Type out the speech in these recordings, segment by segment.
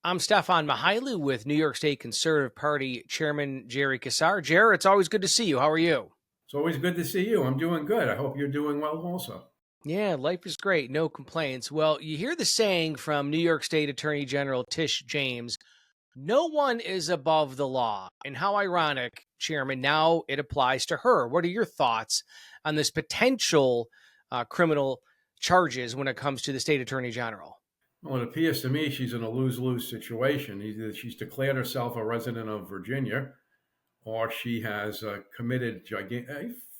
I'm Stefan Mihailu with New York State Conservative Party Chairman Jerry Kassar. Jerry, it's always good to see you. How are you? It's always good to see you. I'm doing good. I hope you're doing well also. Yeah, life is great. No complaints. Well, you hear the saying from New York State Attorney General Tish James, no one is above the law. And how ironic, Chairman, now it applies to her. What are your thoughts on this potential criminal charges when it comes to the state attorney general? Well, it appears to me she's in a lose-lose situation. Either she's declared herself a resident of Virginia, or she has committed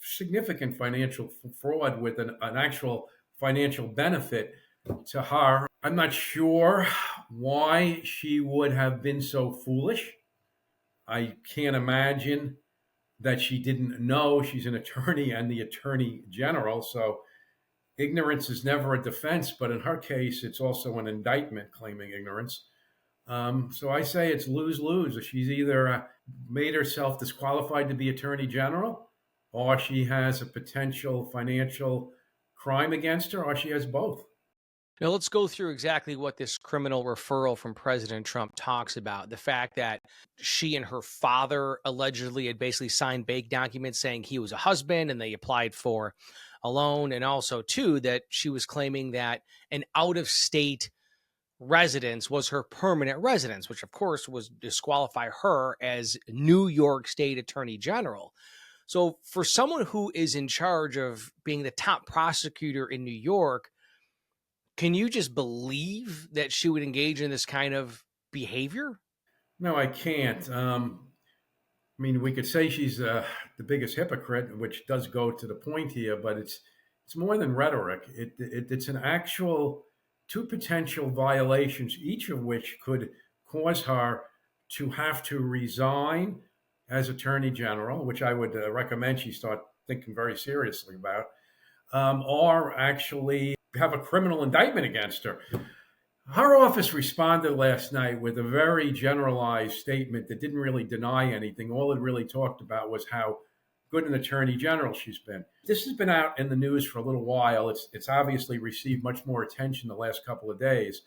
significant financial fraud with an actual financial benefit to her. I'm not sure why she would have been so foolish. I can't imagine that she didn't know she's an attorney and the attorney general. So ignorance is never a defense, but in her case, it's also an indictment claiming ignorance. So I say it's lose lose. She's either made herself disqualified to be attorney general, or she has a potential financial crime against her, or she has both. Now, let's go through exactly what this criminal referral from President Trump talks about. The fact that she and her father allegedly had basically signed bank documents saying he was a husband and they applied for a loan. And also, too, that she was claiming that an out of state residence was her permanent residence, which, of course, was disqualify her as New York State Attorney General. So, for someone who is in charge of being the top prosecutor in New York, can you just believe that she would engage in this kind of behavior? No, I can't. I mean, we could say she's the biggest hypocrite, which does go to the point here, but it's more than rhetoric. It's an actual two potential violations, each of which could cause her to have to resign as Attorney General, which I would recommend she start thinking very seriously about, or actually have a criminal indictment against her. Her office responded last night with a very generalized statement that didn't really deny anything. All it really talked about was how good an attorney general she's been. This has been out in the news for a little while. It's obviously received much more attention the last couple of days.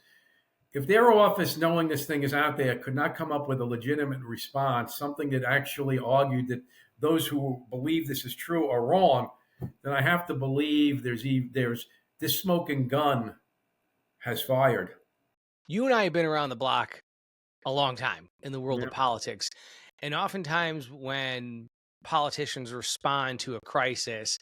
If their office, knowing this thing is out there, could not come up with a legitimate response, something that actually argued that those who believe this is true are wrong, then I have to believe there's this smoking gun has fired. You and I have been around the block a long time in the world Yeah. of politics. And oftentimes, when politicians respond to a crisis,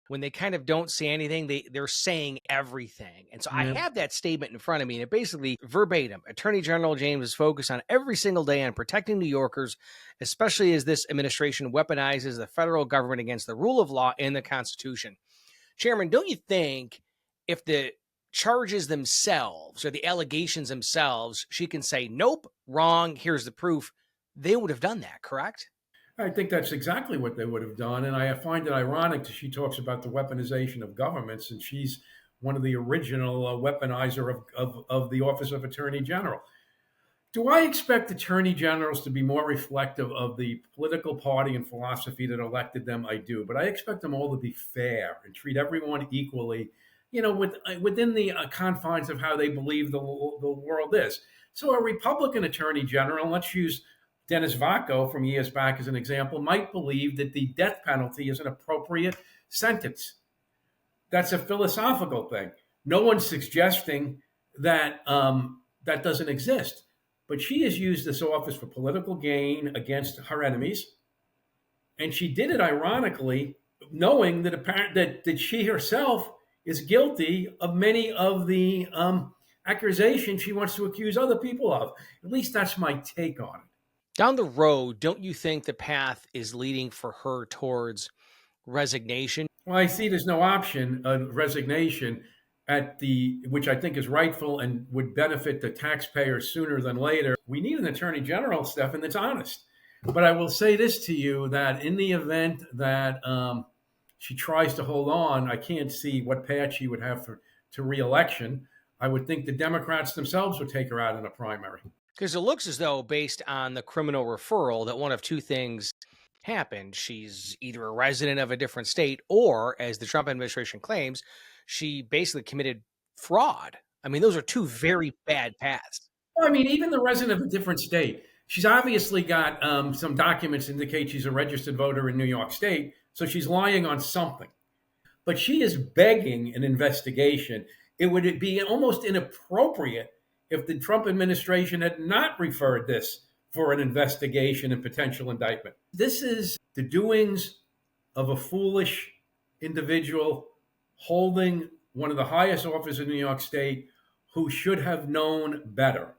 when they kind of don't say anything, they're saying everything. And so I Yeah. have that statement in front of me, and it basically verbatim Attorney General James is focused on every single day on protecting New Yorkers, especially as this administration weaponizes the federal government against the rule of law and the Constitution. Chairman, don't you think if the charges themselves or the allegations themselves, she can say, nope, wrong, here's the proof, they would have done that, correct? I think that's exactly what they would have done. And I find it ironic that she talks about the weaponization of governments, and she's one of the original weaponizer of the Office of Attorney General. Do I expect attorney generals to be more reflective of the political party and philosophy that elected them? I do, but I expect them all to be fair and treat everyone equally, within the confines of how they believe the world is. So a Republican attorney general, let's use Dennis Vacco from years back as an example, might believe that the death penalty is an appropriate sentence. That's a philosophical thing. No one's suggesting that that doesn't exist. But she has used this office for political gain against her enemies. And she did it ironically, knowing that she herself is guilty of many of the accusations she wants to accuse other people of. At least that's my take on it. Down the road, don't you think the path is leading for her towards resignation? Well, I see there's no option of resignation which I think is rightful and would benefit the taxpayers sooner than later. We need an attorney general, Stephan, that's honest. But I will say this to you, that in the event that she tries to hold on, I can't see what path she would have to reelection. I would think the Democrats themselves would take her out in a primary. Because it looks as though, based on the criminal referral, that one of two things happened. She's either a resident of a different state, or, as the Trump administration claims, she basically committed fraud. I mean, those are two very bad paths. Well, I mean, even the resident of a different state, she's obviously got some documents indicate she's a registered voter in New York State, so she's lying on something. But she is begging an investigation. It would be almost inappropriate if the Trump administration had not referred this for an investigation and potential indictment. This is the doings of a foolish individual holding one of the highest offices in New York State who should have known better.